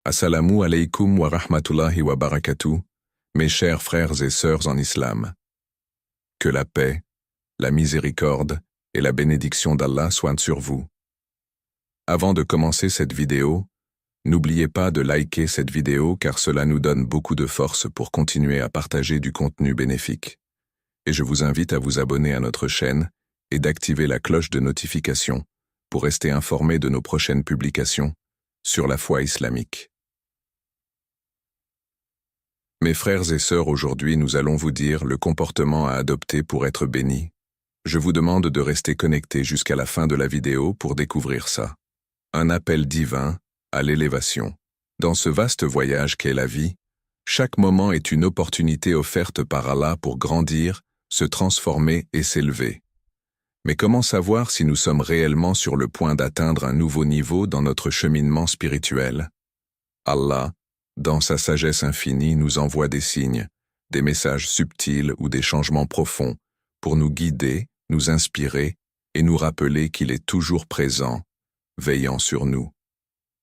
Assalamu alaykum wa rahmatullahi wa barakatuh, mes chers frères et sœurs en islam. Que la paix, la miséricorde et la bénédiction d'Allah soient sur vous. Avant de commencer cette vidéo, n'oubliez pas de liker cette vidéo car cela nous donne beaucoup de force pour continuer à partager du contenu bénéfique. Et je vous invite à vous abonner à notre chaîne et d'activer la cloche de notification pour rester informé de nos prochaines publications sur la foi islamique. Mes frères et sœurs, aujourd'hui nous allons vous dire le comportement à adopter pour être béni. Je vous demande de rester connectés jusqu'à la fin de la vidéo pour découvrir ça. Un appel divin à l'élévation. Dans ce vaste voyage qu'est la vie, chaque moment est une opportunité offerte par Allah pour grandir, se transformer et s'élever. Mais comment savoir si nous sommes réellement sur le point d'atteindre un nouveau niveau dans notre cheminement spirituel? Allah, dans sa sagesse infinie, nous envoie des signes, des messages subtils ou des changements profonds pour nous guider, nous inspirer et nous rappeler qu'il est toujours présent, veillant sur nous.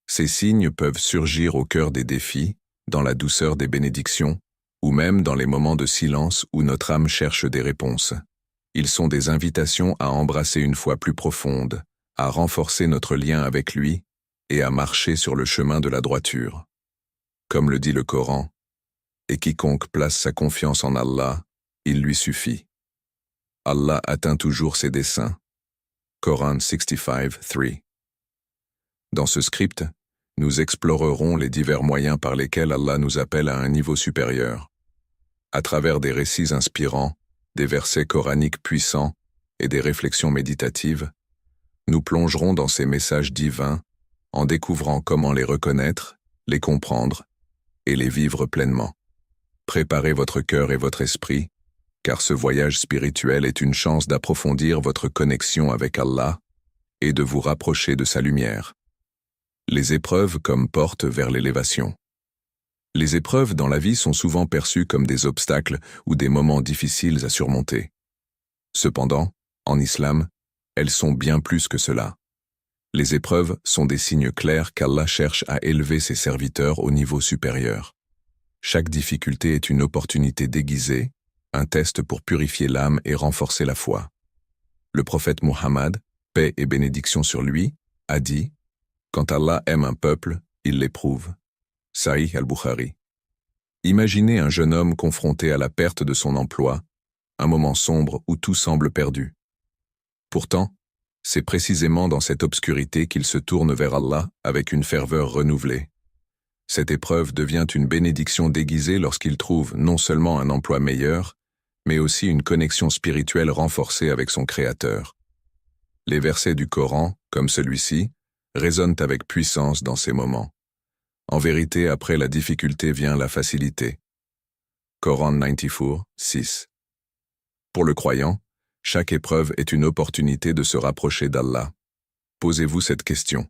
Ces signes peuvent surgir au cœur des défis, dans la douceur des bénédictions, ou même dans les moments de silence où notre âme cherche des réponses. Ils sont des invitations à embrasser une foi plus profonde, à renforcer notre lien avec lui et à marcher sur le chemin de la droiture. Comme le dit le Coran, « Et quiconque place sa confiance en Allah, il lui suffit. » Allah atteint toujours ses desseins. Coran 65:3. Dans ce script, nous explorerons les divers moyens par lesquels Allah nous appelle à un niveau supérieur. À travers des récits inspirants, des versets coraniques puissants et des réflexions méditatives, nous plongerons dans ces messages divins en découvrant comment les reconnaître, les comprendre et les vivre pleinement. Préparez votre cœur et votre esprit, car ce voyage spirituel est une chance d'approfondir votre connexion avec Allah et de vous rapprocher de sa lumière. Les épreuves comme porte vers l'élévation. Les épreuves dans la vie sont souvent perçues comme des obstacles ou des moments difficiles à surmonter. Cependant, en islam, elles sont bien plus que cela. Les épreuves sont des signes clairs qu'Allah cherche à élever ses serviteurs au niveau supérieur. Chaque difficulté est une opportunité déguisée, un test pour purifier l'âme et renforcer la foi. Le prophète Muhammad, paix et bénédiction sur lui, a dit « Quand Allah aime un peuple, il l'éprouve. » Sahih al-Bukhari. Imaginez un jeune homme confronté à la perte de son emploi, un moment sombre où tout semble perdu. Pourtant, c'est précisément dans cette obscurité qu'il se tourne vers Allah avec une ferveur renouvelée. Cette épreuve devient une bénédiction déguisée lorsqu'il trouve non seulement un emploi meilleur, mais aussi une connexion spirituelle renforcée avec son Créateur. Les versets du Coran, comme celui-ci, résonnent avec puissance dans ces moments. En vérité, après la difficulté vient la facilité. Coran 94:6. Pour le croyant, chaque épreuve est une opportunité de se rapprocher d'Allah. Posez-vous cette question.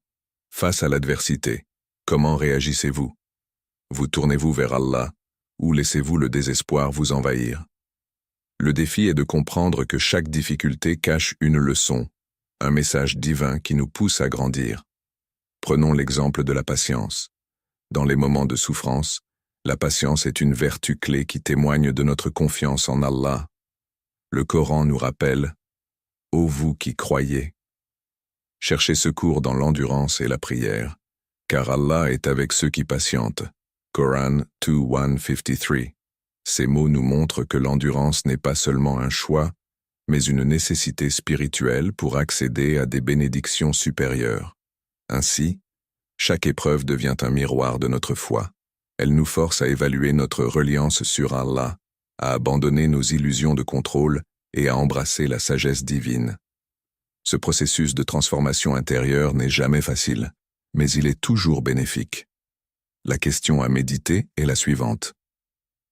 Face à l'adversité, comment réagissez-vous? Vous tournez-vous vers Allah ou laissez-vous le désespoir vous envahir? Le défi est de comprendre que chaque difficulté cache une leçon, un message divin qui nous pousse à grandir. Prenons l'exemple de la patience. Dans les moments de souffrance, la patience est une vertu clé qui témoigne de notre confiance en Allah. Le Coran nous rappelle « Ô vous qui croyez !» Cherchez secours dans l'endurance et la prière, car Allah est avec ceux qui patientent. Coran 2:153. Ces mots nous montrent que l'endurance n'est pas seulement un choix, mais une nécessité spirituelle pour accéder à des bénédictions supérieures. Ainsi, chaque épreuve devient un miroir de notre foi. Elle nous force à évaluer notre reliance sur Allah, à abandonner nos illusions de contrôle et à embrasser la sagesse divine. Ce processus de transformation intérieure n'est jamais facile, mais il est toujours bénéfique. La question à méditer est la suivante.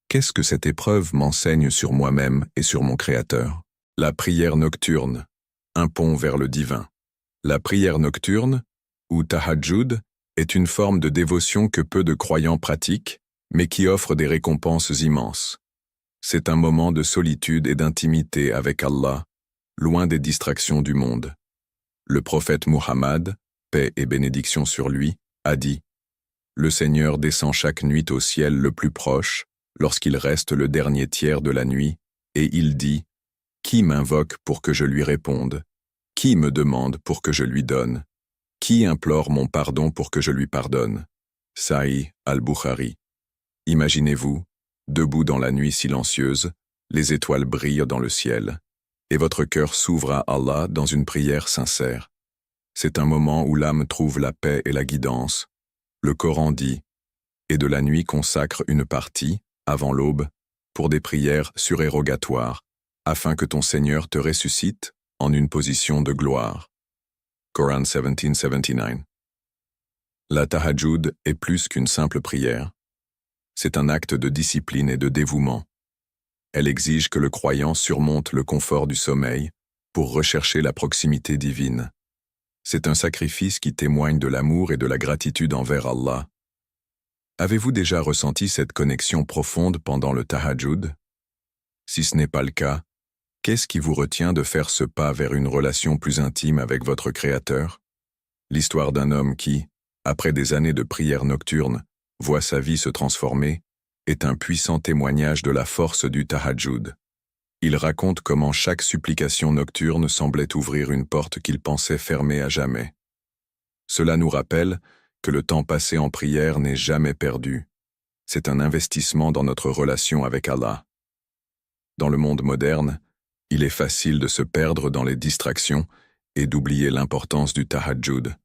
Qu'est-ce que cette épreuve m'enseigne sur moi-même et sur mon Créateur? La prière nocturne, un pont vers le divin. La prière nocturne, ou tahajjud, est une forme de dévotion que peu de croyants pratiquent, mais qui offre des récompenses immenses. C'est un moment de solitude et d'intimité avec Allah, loin des distractions du monde. Le prophète Muhammad, paix et bénédiction sur lui, a dit Le Seigneur descend chaque nuit au ciel le plus proche, lorsqu'il reste le dernier tiers de la nuit, et il dit « Qui m'invoque pour que je lui réponde? Qui me demande pour que je lui donne? Qui implore mon pardon pour que je lui pardonne ?» Sahih al-Bukhari. Imaginez-vous, debout dans la nuit silencieuse, les étoiles brillent dans le ciel, et votre cœur s'ouvre à Allah dans une prière sincère. C'est un moment où l'âme trouve la paix et la guidance. Le Coran dit « Et de la nuit consacre une partie, avant l'aube, pour des prières surérogatoires, afin que ton Seigneur te ressuscite en une position de gloire. » Coran 1779. La tahajjud est plus qu'une simple prière. C'est un acte de discipline et de dévouement. Elle exige que le croyant surmonte le confort du sommeil pour rechercher la proximité divine. C'est un sacrifice qui témoigne de l'amour et de la gratitude envers Allah. Avez-vous déjà ressenti cette connexion profonde pendant le tahajjud? Si ce n'est pas le cas, qu'est-ce qui vous retient de faire ce pas vers une relation plus intime avec votre Créateur? L'histoire d'un homme qui, après des années de prières nocturnes, voit sa vie se transformer, est un puissant témoignage de la force du tahajjud. Il raconte comment chaque supplication nocturne semblait ouvrir une porte qu'il pensait fermée à jamais. Cela nous rappelle que le temps passé en prière n'est jamais perdu. C'est un investissement dans notre relation avec Allah. Dans le monde moderne, il est facile de se perdre dans les distractions et d'oublier l'importance du tahajjud.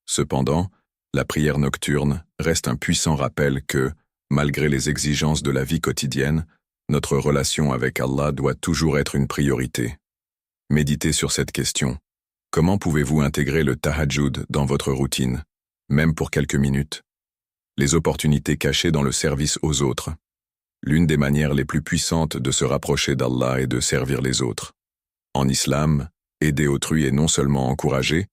Cependant, la prière nocturne reste un puissant rappel que, malgré les exigences de la vie quotidienne, notre relation avec Allah doit toujours être une priorité. Méditez sur cette question. Comment pouvez-vous intégrer le tahajjud dans votre routine, même pour quelques minutes? Les opportunités cachées dans le service aux autres. L'une des manières les plus puissantes de se rapprocher d'Allah est de servir les autres. En islam, aider autrui est non seulement encouragé,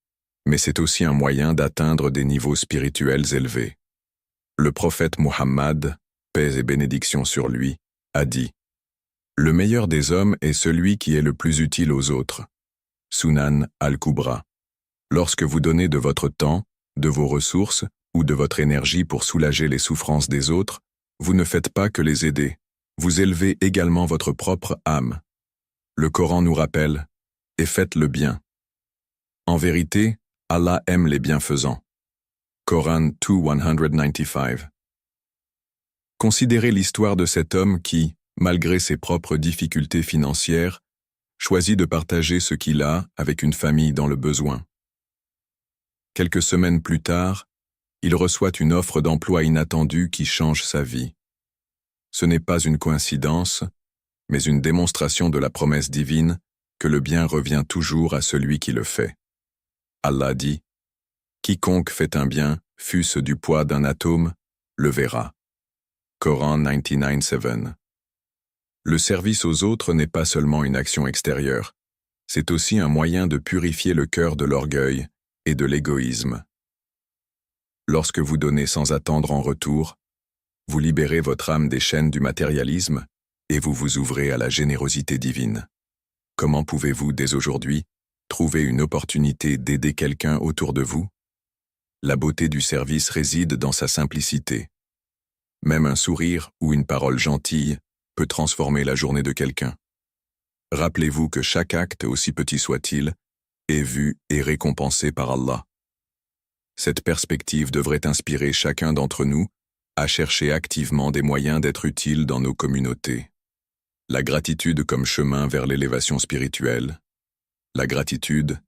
mais c'est aussi un moyen d'atteindre des niveaux spirituels élevés. Le prophète Muhammad, paix et bénédiction sur lui, a dit « Le meilleur des hommes est celui qui est le plus utile aux autres. » Sunan al-Kubra. Lorsque vous donnez de votre temps, de vos ressources ou de votre énergie pour soulager les souffrances des autres, vous ne faites pas que les aider, vous élevez également votre propre âme. Le Coran nous rappelle « Et faites le bien ». En vérité, Allah aime les bienfaisants. Coran 2:195. Considérez l'histoire de cet homme qui, malgré ses propres difficultés financières, choisit de partager ce qu'il a avec une famille dans le besoin. Quelques semaines plus tard, il reçoit une offre d'emploi inattendue qui change sa vie. Ce n'est pas une coïncidence, mais une démonstration de la promesse divine que le bien revient toujours à celui qui le fait. Allah dit « Quiconque fait un bien, fût-ce du poids d'un atome, le verra. » Coran 99:7. Le service aux autres n'est pas seulement une action extérieure, c'est aussi un moyen de purifier le cœur de l'orgueil et de l'égoïsme. Lorsque vous donnez sans attendre en retour, vous libérez votre âme des chaînes du matérialisme et vous vous ouvrez à la générosité divine. Comment pouvez-vous, dès aujourd'hui, trouver une opportunité d'aider quelqu'un autour de vous? La beauté du service réside dans sa simplicité. Même un sourire ou une parole gentille peut transformer la journée de quelqu'un. Rappelez-vous que chaque acte, aussi petit soit-il, est vu et récompensé par Allah. Cette perspective devrait inspirer chacun d'entre nous à chercher activement des moyens d'être utiles dans nos communautés. La gratitude comme chemin vers l'élévation spirituelle. La gratitude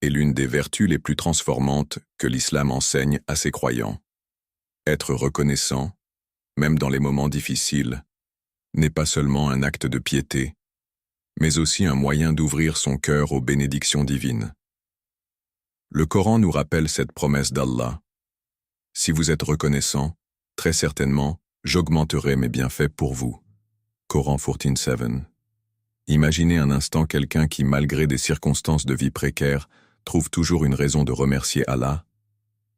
est l'une des vertus les plus transformantes que l'islam enseigne à ses croyants. Être reconnaissant, même dans les moments difficiles, n'est pas seulement un acte de piété, mais aussi un moyen d'ouvrir son cœur aux bénédictions divines. Le Coran nous rappelle cette promesse d'Allah. Si vous êtes reconnaissant, très certainement, j'augmenterai mes bienfaits pour vous. Coran 14:7. Imaginez un instant quelqu'un qui, malgré des circonstances de vie précaires, trouve toujours une raison de remercier Allah.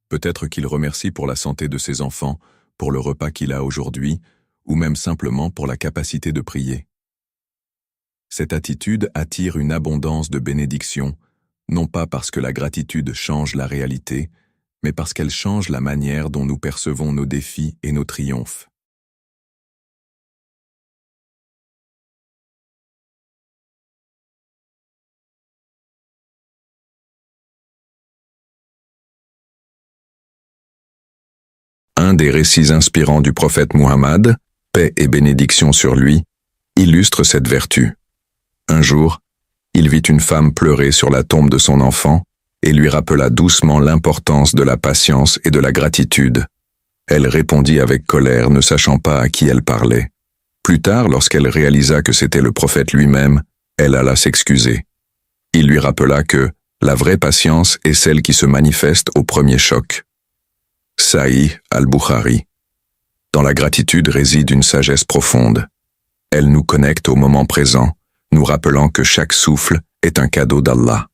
Peut-être qu'il remercie pour la santé de ses enfants, pour le repas qu'il a aujourd'hui, ou même simplement pour la capacité de prier. Cette attitude attire une abondance de bénédictions, non pas parce que la gratitude change la réalité, mais parce qu'elles changent la manière dont nous percevons nos défis et nos triomphes. Un des récits inspirants du prophète Muhammad, paix et bénédiction sur lui, illustre cette vertu. Un jour, il vit une femme pleurer sur la tombe de son enfant et lui rappela doucement l'importance de la patience et de la gratitude. Elle répondit avec colère, ne sachant pas à qui elle parlait. Plus tard, lorsqu'elle réalisa que c'était le prophète lui-même, elle alla s'excuser. Il lui rappela que la vraie patience est celle qui se manifeste au premier choc. Sahih al-Bukhari. Dans la gratitude réside une sagesse profonde. Elle nous connecte au moment présent, nous rappelant que chaque souffle est un cadeau d'Allah.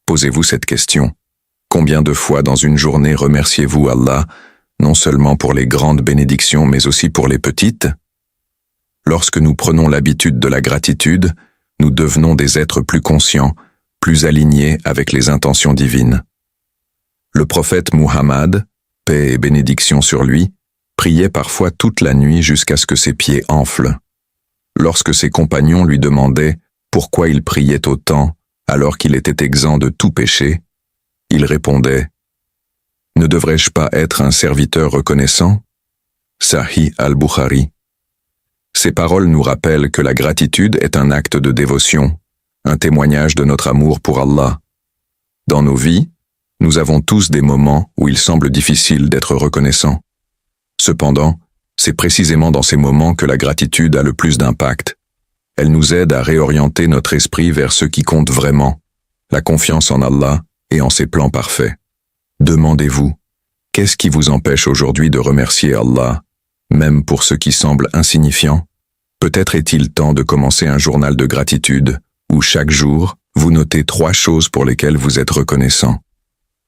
Posez-vous cette question. Combien de fois dans une journée remerciez-vous Allah, non seulement pour les grandes bénédictions, mais aussi pour les petites? Lorsque nous prenons l'habitude de la gratitude, nous devenons des êtres plus conscients, plus alignés avec les intentions divines. Le prophète Muhammad, paix et bénédiction sur lui, priait parfois toute la nuit jusqu'à ce que ses pieds enflent. Lorsque ses compagnons lui demandaient pourquoi il priait autant alors qu'il était exempt de tout péché, il répondait « Ne devrais-je pas être un serviteur reconnaissant ?» Sahih al-Bukhari. Ces paroles nous rappellent que la gratitude est un acte de dévotion, un témoignage de notre amour pour Allah. Dans nos vies, nous avons tous des moments où il semble difficile d'être reconnaissant. Cependant, c'est précisément dans ces moments que la gratitude a le plus d'impact. Elle nous aide à réorienter notre esprit vers ce qui compte vraiment, la confiance en Allah et en ses plans parfaits. Demandez-vous, qu'est-ce qui vous empêche aujourd'hui de remercier Allah, même pour ce qui semble insignifiant? Peut-être est-il temps de commencer un journal de gratitude, où chaque jour, vous notez 3 choses pour lesquelles vous êtes reconnaissant.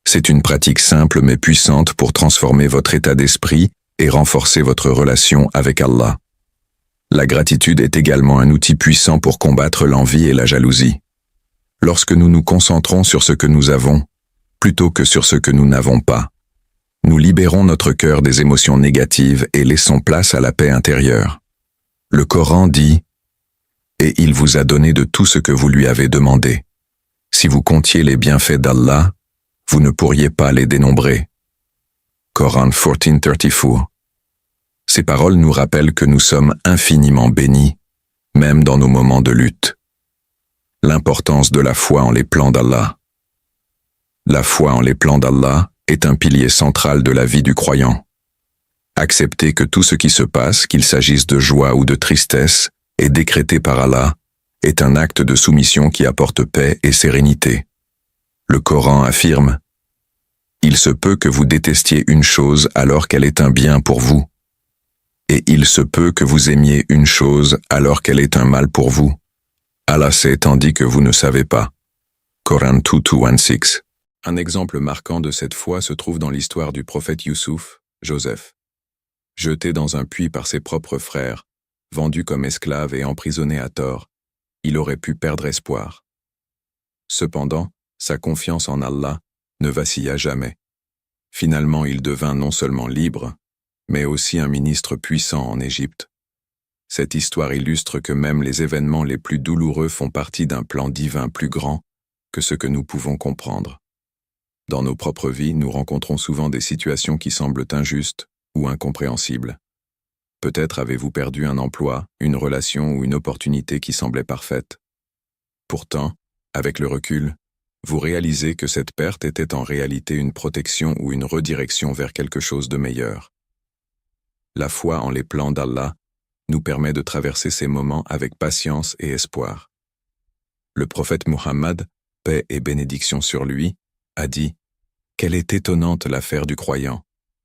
C'est une pratique simple mais puissante pour transformer votre état d'esprit et renforcer votre relation avec Allah. La gratitude est également un outil puissant pour combattre l'envie et la jalousie. Lorsque nous nous concentrons sur ce que nous avons, plutôt que sur ce que nous n'avons pas, nous libérons notre cœur des émotions négatives et laissons place à la paix intérieure. Le Coran dit « Et il vous a donné de tout ce que vous lui avez demandé. Si vous comptiez les bienfaits d'Allah, vous ne pourriez pas les dénombrer. » Coran 14:34. Ces paroles nous rappellent que nous sommes infiniment bénis, même dans nos moments de lutte. L'importance de la foi en les plans d'Allah. La foi en les plans d'Allah est un pilier central de la vie du croyant. Accepter que tout ce qui se passe, qu'il s'agisse de joie ou de tristesse, est décrété par Allah, est un acte de soumission qui apporte paix et sérénité. Le Coran affirme « Il se peut que vous détestiez une chose alors qu'elle est un bien pour vous, et il se peut que vous aimiez une chose alors qu'elle est un mal pour vous. Allah sait tandis que vous ne savez pas. » Coran 2:16. Un exemple marquant de cette foi se trouve dans l'histoire du prophète Youssouf, Joseph. Jeté dans un puits par ses propres frères, vendu comme esclave et emprisonné à tort, il aurait pu perdre espoir. Cependant, sa confiance en Allah ne vacilla jamais. Finalement, il devint non seulement libre, mais aussi un ministre puissant en Égypte. Cette histoire illustre que même les événements les plus douloureux font partie d'un plan divin plus grand que ce que nous pouvons comprendre. Dans nos propres vies, nous rencontrons souvent des situations qui semblent injustes ou incompréhensibles. Peut-être avez-vous perdu un emploi, une relation ou une opportunité qui semblait parfaite. Pourtant, avec le recul, vous réalisez que cette perte était en réalité une protection ou une redirection vers quelque chose de meilleur. La foi en les plans d'Allah nous permet de traverser ces moments avec patience et espoir. Le prophète Muhammad, paix et bénédiction sur lui, a dit « Quelle est étonnante l'affaire du croyant.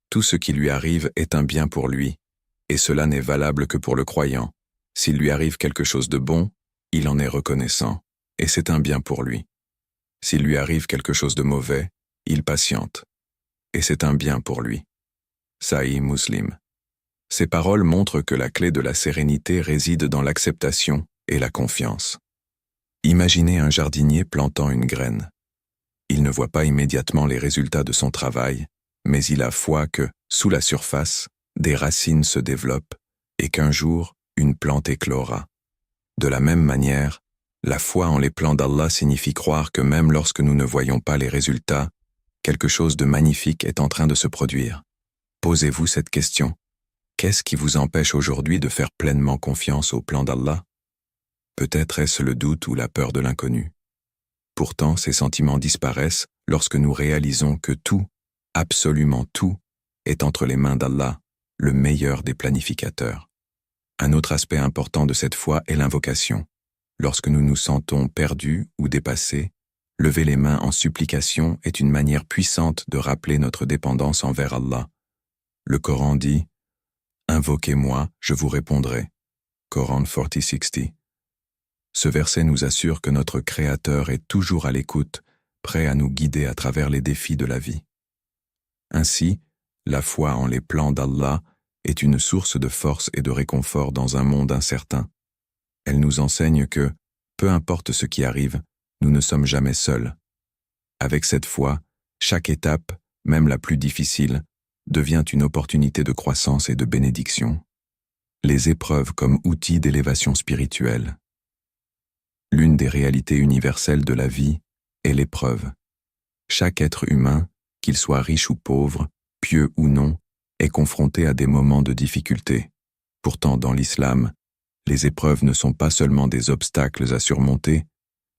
Tout ce qui lui arrive est un bien pour lui, et cela n'est valable que pour le croyant. S'il lui arrive quelque chose de bon, il en est reconnaissant, et c'est un bien pour lui. S'il lui arrive quelque chose de mauvais, il patiente, et c'est un bien pour lui. » Sahih Muslim. Ces paroles montrent que la clé de la sérénité réside dans l'acceptation et la confiance. Imaginez un jardinier plantant une graine. Il ne voit pas immédiatement les résultats de son travail, mais il a foi que, sous la surface, des racines se développent et qu'un jour, une plante éclora. De la même manière, la foi en les plans d'Allah signifie croire que même lorsque nous ne voyons pas les résultats, quelque chose de magnifique est en train de se produire. Posez-vous cette question. Qu'est-ce qui vous empêche aujourd'hui de faire pleinement confiance aux plans d'Allah? Peut-être est-ce le doute ou la peur de l'inconnu. Pourtant, ces sentiments disparaissent lorsque nous réalisons que tout, absolument tout, est entre les mains d'Allah, le meilleur des planificateurs. Un autre aspect important de cette foi est l'invocation. Lorsque nous nous sentons perdus ou dépassés, lever les mains en supplication est une manière puissante de rappeler notre dépendance envers Allah. Le Coran dit « Invoquez-moi, je vous répondrai » Coran 40:60. Ce verset nous assure que notre Créateur est toujours à l'écoute, prêt à nous guider à travers les défis de la vie. Ainsi, la foi en les plans d'Allah est une source de force et de réconfort dans un monde incertain. Elle nous enseigne que, peu importe ce qui arrive, nous ne sommes jamais seuls. Avec cette foi, chaque étape, même la plus difficile, devient une opportunité de croissance et de bénédiction. Les épreuves comme outils d'élévation spirituelle. L'une des réalités universelles de la vie est l'épreuve. Chaque être humain, qu'il soit riche ou pauvre, pieux ou non, est confronté à des moments de difficulté. Pourtant, dans l'islam, les épreuves ne sont pas seulement des obstacles à surmonter,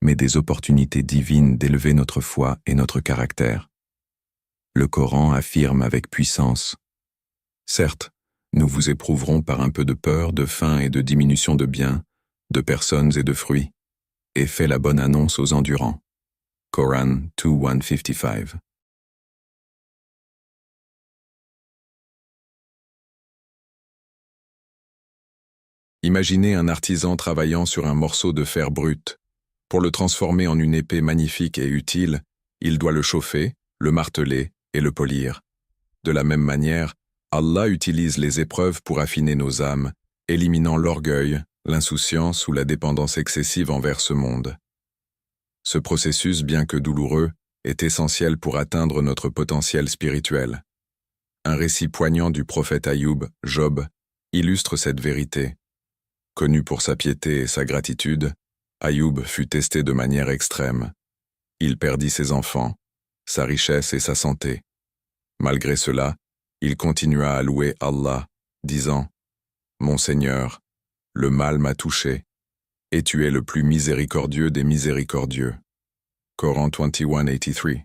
mais des opportunités divines d'élever notre foi et notre caractère. Le Coran affirme avec puissance « Certes, nous vous éprouverons par un peu de peur, de faim et de diminution de biens, de personnes et de fruits, et fait la bonne annonce aux endurants. » Coran 2:155. Imaginez un artisan travaillant sur un morceau de fer brut. Pour le transformer en une épée magnifique et utile, il doit le chauffer, le marteler et le polir. De la même manière, Allah utilise les épreuves pour affiner nos âmes, éliminant l'orgueil, l'insouciance ou la dépendance excessive envers ce monde. Ce processus, bien que douloureux, est essentiel pour atteindre notre potentiel spirituel. Un récit poignant du prophète Ayoub, Job, illustre cette vérité. Connu pour sa piété et sa gratitude, Ayoub fut testé de manière extrême. Il perdit ses enfants, sa richesse et sa santé. Malgré cela, il continua à louer Allah, disant « Mon Seigneur, le mal m'a touché, et tu es le plus miséricordieux des miséricordieux. » Coran 21:83.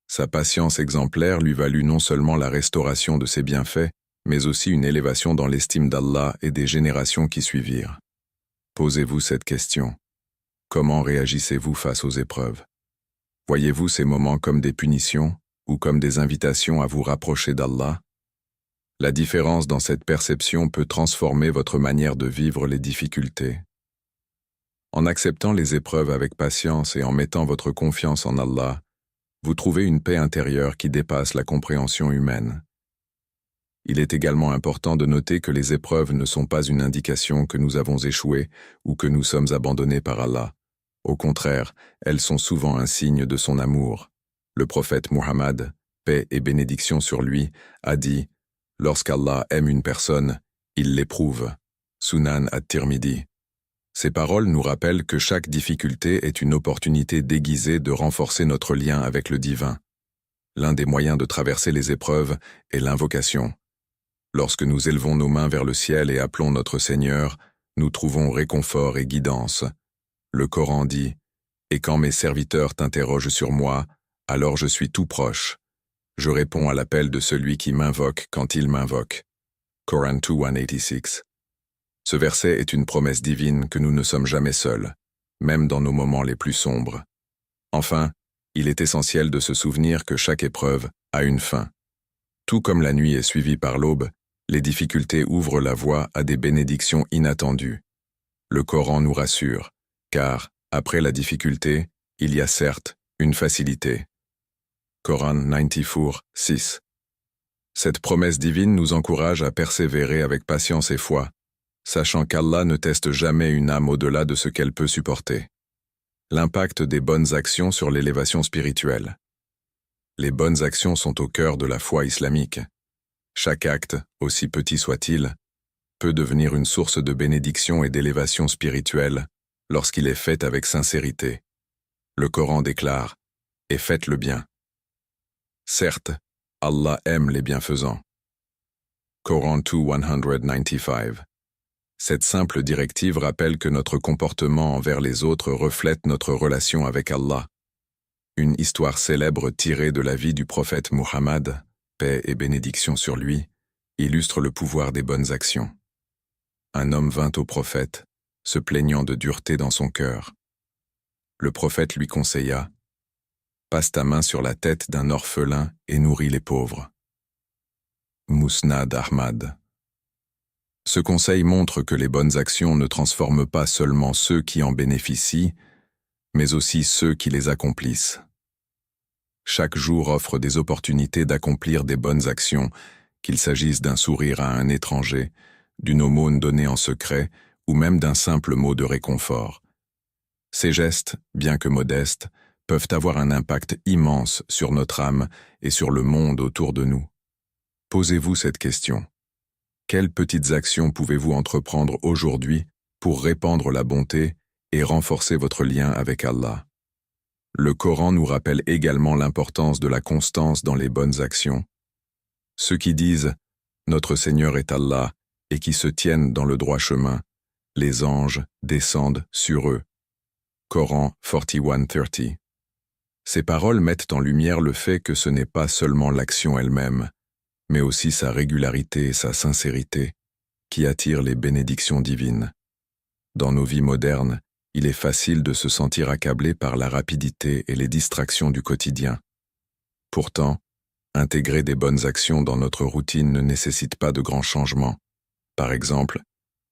Sa patience exemplaire lui valut non seulement la restauration de ses bienfaits, mais aussi une élévation dans l'estime d'Allah et des générations qui suivirent. Posez-vous cette question. Comment réagissez-vous face aux épreuves? Voyez-vous ces moments comme des punitions ou comme des invitations à vous rapprocher d'Allah? La différence dans cette perception peut transformer votre manière de vivre les difficultés. En acceptant les épreuves avec patience et en mettant votre confiance en Allah, vous trouvez une paix intérieure qui dépasse la compréhension humaine. Il est également important de noter que les épreuves ne sont pas une indication que nous avons échoué ou que nous sommes abandonnés par Allah. Au contraire, elles sont souvent un signe de son amour. Le prophète Muhammad, paix et bénédiction sur lui, a dit « Lorsqu'Allah aime une personne, il l'éprouve. » Sunan at-Tirmidhi. Ces paroles nous rappellent que chaque difficulté est une opportunité déguisée de renforcer notre lien avec le divin. L'un des moyens de traverser les épreuves est l'invocation. Lorsque nous élevons nos mains vers le ciel et appelons notre Seigneur, nous trouvons réconfort et guidance. Le Coran dit « Et quand mes serviteurs t'interrogent sur moi, alors je suis tout proche. Je réponds à l'appel de celui qui m'invoque quand il m'invoque. » Coran 2:186. Ce verset est une promesse divine que nous ne sommes jamais seuls, même dans nos moments les plus sombres. Enfin, il est essentiel de se souvenir que chaque épreuve a une fin. Tout comme la nuit est suivie par l'aube, les difficultés ouvrent la voie à des bénédictions inattendues. Le Coran nous rassure, car, après la difficulté, il y a certes une facilité. Coran 94:6. Cette promesse divine nous encourage à persévérer avec patience et foi, sachant qu'Allah ne teste jamais une âme au-delà de ce qu'elle peut supporter. L'impact des bonnes actions sur l'élévation spirituelle. Les bonnes actions sont au cœur de la foi islamique. Chaque acte, aussi petit soit-il, peut devenir une source de bénédiction et d'élévation spirituelle lorsqu'il est fait avec sincérité. Le Coran déclare « Et faites le bien ». Certes, Allah aime les bienfaisants. Coran 2:195. Cette simple directive rappelle que notre comportement envers les autres reflète notre relation avec Allah. Une histoire célèbre tirée de la vie du prophète Muhammad, paix et bénédiction sur lui, illustre le pouvoir des bonnes actions. Un homme vint au prophète, se plaignant de dureté dans son cœur. Le prophète lui conseilla « Passe ta main sur la tête d'un orphelin et nourris les pauvres. » Musnad Ahmad. Ce conseil montre que les bonnes actions ne transforment pas seulement ceux qui en bénéficient, mais aussi ceux qui les accomplissent. Chaque jour offre des opportunités d'accomplir des bonnes actions, qu'il s'agisse d'un sourire à un étranger, d'une aumône donnée en secret, ou même d'un simple mot de réconfort. Ces gestes, bien que modestes, peuvent avoir un impact immense sur notre âme et sur le monde autour de nous. Posez-vous cette question. Quelles petites actions pouvez-vous entreprendre aujourd'hui pour répandre la bonté et renforcer votre lien avec Allah? Le Coran nous rappelle également l'importance de la constance dans les bonnes actions. Ceux qui disent « Notre Seigneur est Allah » et qui se tiennent dans le droit chemin, les anges descendent sur eux. Coran 41:30. Ces paroles mettent en lumière le fait que ce n'est pas seulement l'action elle-même, mais aussi sa régularité et sa sincérité, qui attirent les bénédictions divines. Dans nos vies modernes, il est facile de se sentir accablé par la rapidité et les distractions du quotidien. Pourtant, intégrer des bonnes actions dans notre routine ne nécessite pas de grands changements. Par exemple,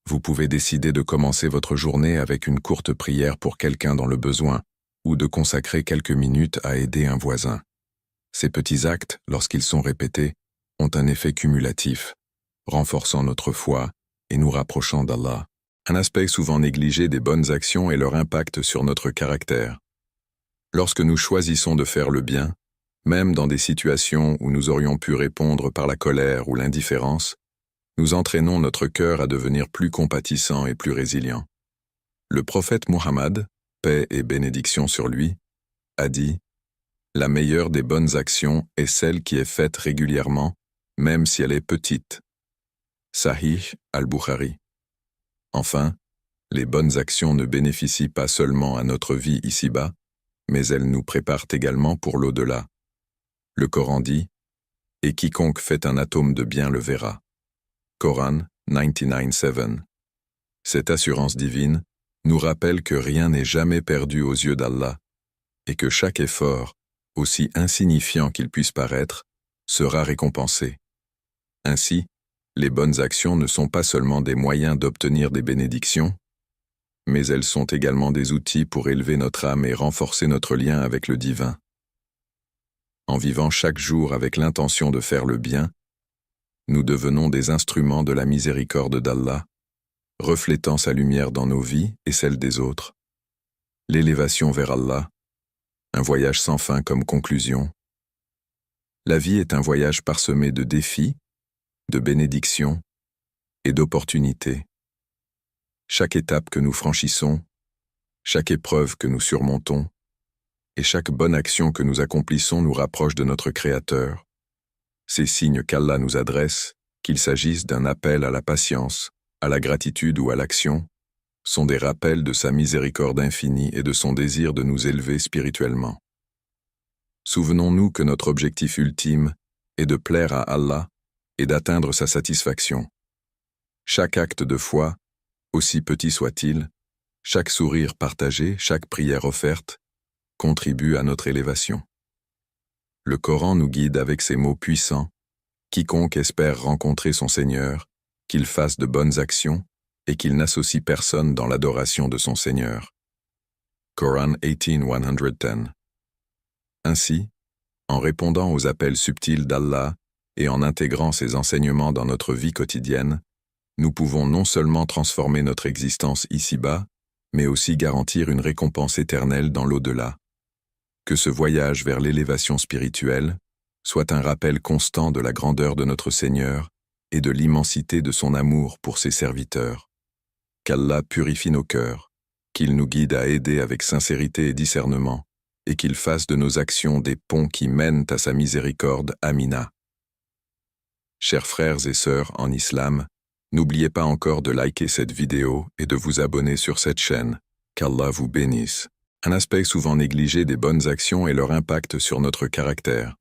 vous pouvez décider de commencer votre journée avec une courte prière pour quelqu'un dans le besoin, ou de consacrer quelques minutes à aider un voisin. Ces petits actes, lorsqu'ils sont répétés, ont un effet cumulatif, renforçant notre foi et nous rapprochant d'Allah. Un aspect souvent négligé des bonnes actions est leur impact sur notre caractère. Lorsque nous choisissons de faire le bien, même dans des situations où nous aurions pu répondre par la colère ou l'indifférence, nous entraînons notre cœur à devenir plus compatissant et plus résilient. Le prophète Muhammad, paix et bénédiction sur lui, a dit « La meilleure des bonnes actions est celle qui est faite régulièrement, même si elle est petite. » Sahih al-Bukhari. Enfin, les bonnes actions ne bénéficient pas seulement à notre vie ici-bas, mais elles nous préparent également pour l'au-delà. Le Coran dit « Et quiconque fait un atome de bien le verra. » Coran 99:7. Cette assurance divine nous rappelle que rien n'est jamais perdu aux yeux d'Allah et que chaque effort, aussi insignifiant qu'il puisse paraître, sera récompensé. Ainsi, les bonnes actions ne sont pas seulement des moyens d'obtenir des bénédictions, mais elles sont également des outils pour élever notre âme et renforcer notre lien avec le divin. En vivant chaque jour avec l'intention de faire le bien, nous devenons des instruments de la miséricorde d'Allah, reflétant sa lumière dans nos vies et celles des autres. L'élévation vers Allah, un voyage sans fin comme conclusion. La vie est un voyage parsemé de défis, de bénédictions et d'opportunités. Chaque étape que nous franchissons, chaque épreuve que nous surmontons, et chaque bonne action que nous accomplissons nous rapproche de notre Créateur. Ces signes qu'Allah nous adresse, qu'il s'agisse d'un appel à la patience, à la gratitude ou à l'action, sont des rappels de sa miséricorde infinie et de son désir de nous élever spirituellement. Souvenons-nous que notre objectif ultime est de plaire à Allah et d'atteindre sa satisfaction. Chaque acte de foi, aussi petit soit-il, chaque sourire partagé, chaque prière offerte, contribue à notre élévation. Le Coran nous guide avec ces mots puissants. Quiconque espère rencontrer son Seigneur, qu'il fasse de bonnes actions et qu'il n'associe personne dans l'adoration de son Seigneur. Coran 18:110. Ainsi, en répondant aux appels subtils d'Allah et en intégrant ses enseignements dans notre vie quotidienne, nous pouvons non seulement transformer notre existence ici-bas, mais aussi garantir une récompense éternelle dans l'au-delà. Que ce voyage vers l'élévation spirituelle soit un rappel constant de la grandeur de notre Seigneur et de l'immensité de son amour pour ses serviteurs. Qu'Allah purifie nos cœurs, qu'il nous guide à aider avec sincérité et discernement, et qu'il fasse de nos actions des ponts qui mènent à sa miséricorde. Amina. Chers frères et sœurs en islam, n'oubliez pas encore de liker cette vidéo et de vous abonner sur cette chaîne. Qu'Allah vous bénisse. Un aspect souvent négligé des bonnes actions est leur impact sur notre caractère.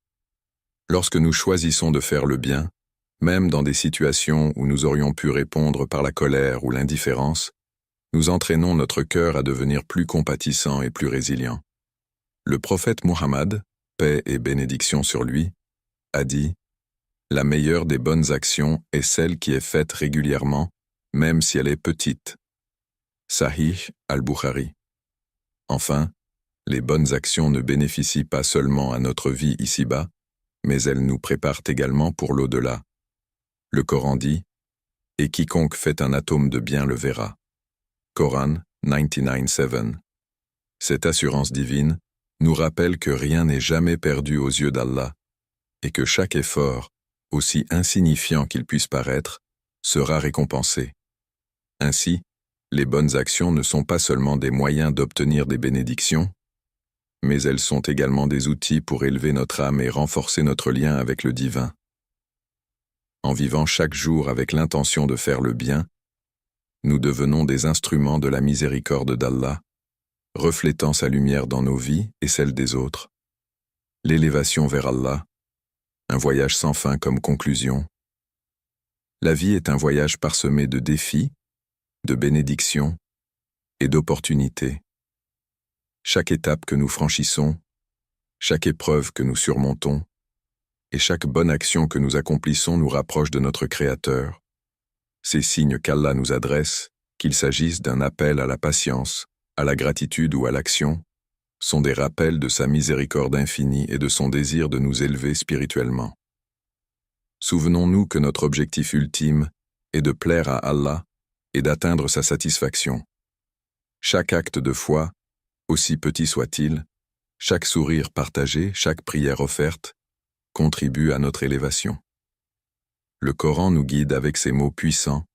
Lorsque nous choisissons de faire le bien, même dans des situations où nous aurions pu répondre par la colère ou l'indifférence, nous entraînons notre cœur à devenir plus compatissant et plus résilient. Le prophète Muhammad, paix et bénédiction sur lui, a dit « La meilleure des bonnes actions est celle qui est faite régulièrement, même si elle est petite. » Sahih al-Bukhari. Enfin, les bonnes actions ne bénéficient pas seulement à notre vie ici-bas, mais elles nous préparent également pour l'au-delà. Le Coran dit « Et quiconque fait un atome de bien le verra. » Coran 99:7. Cette assurance divine nous rappelle que rien n'est jamais perdu aux yeux d'Allah, et que chaque effort, aussi insignifiant qu'il puisse paraître, sera récompensé. Ainsi, les bonnes actions ne sont pas seulement des moyens d'obtenir des bénédictions, mais elles sont également des outils pour élever notre âme et renforcer notre lien avec le divin. En vivant chaque jour avec l'intention de faire le bien, nous devenons des instruments de la miséricorde d'Allah, reflétant sa lumière dans nos vies et celles des autres. L'élévation vers Allah, un voyage sans fin comme conclusion. La vie est un voyage parsemé de défis, de bénédictions et d'opportunités. Chaque étape que nous franchissons, chaque épreuve que nous surmontons, et chaque bonne action que nous accomplissons nous rapproche de notre Créateur. Ces signes qu'Allah nous adresse, qu'il s'agisse d'un appel à la patience, à la gratitude ou à l'action, sont des rappels de sa miséricorde infinie et de son désir de nous élever spirituellement. Souvenons-nous que notre objectif ultime est de plaire à Allah et d'atteindre sa satisfaction. Chaque acte de foi, aussi petit soit-il, chaque sourire partagé, chaque prière offerte, contribue à notre élévation. Le Coran nous guide avec ces mots puissants.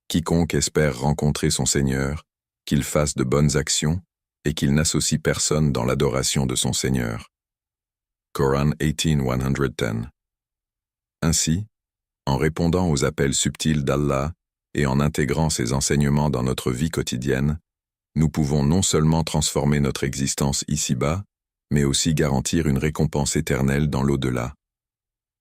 Quiconque espère rencontrer son Seigneur, qu'il fasse de bonnes actions et qu'il n'associe personne dans l'adoration de son Seigneur. Coran 18:110. Ainsi, en répondant aux appels subtils d'Allah et en intégrant ses enseignements dans notre vie quotidienne, nous pouvons non seulement transformer notre existence ici-bas, mais aussi garantir une récompense éternelle dans l'au-delà.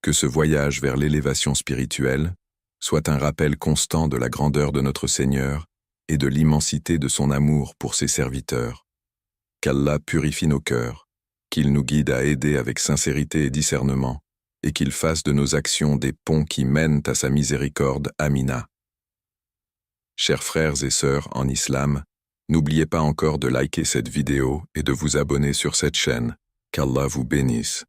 Que ce voyage vers l'élévation spirituelle soit un rappel constant de la grandeur de notre Seigneur et de l'immensité de son amour pour ses serviteurs. Qu'Allah purifie nos cœurs, qu'il nous guide à aider avec sincérité et discernement, et qu'il fasse de nos actions des ponts qui mènent à sa miséricorde. Amina. Chers frères et sœurs en islam, n'oubliez pas encore de liker cette vidéo et de vous abonner sur cette chaîne. Qu'Allah vous bénisse.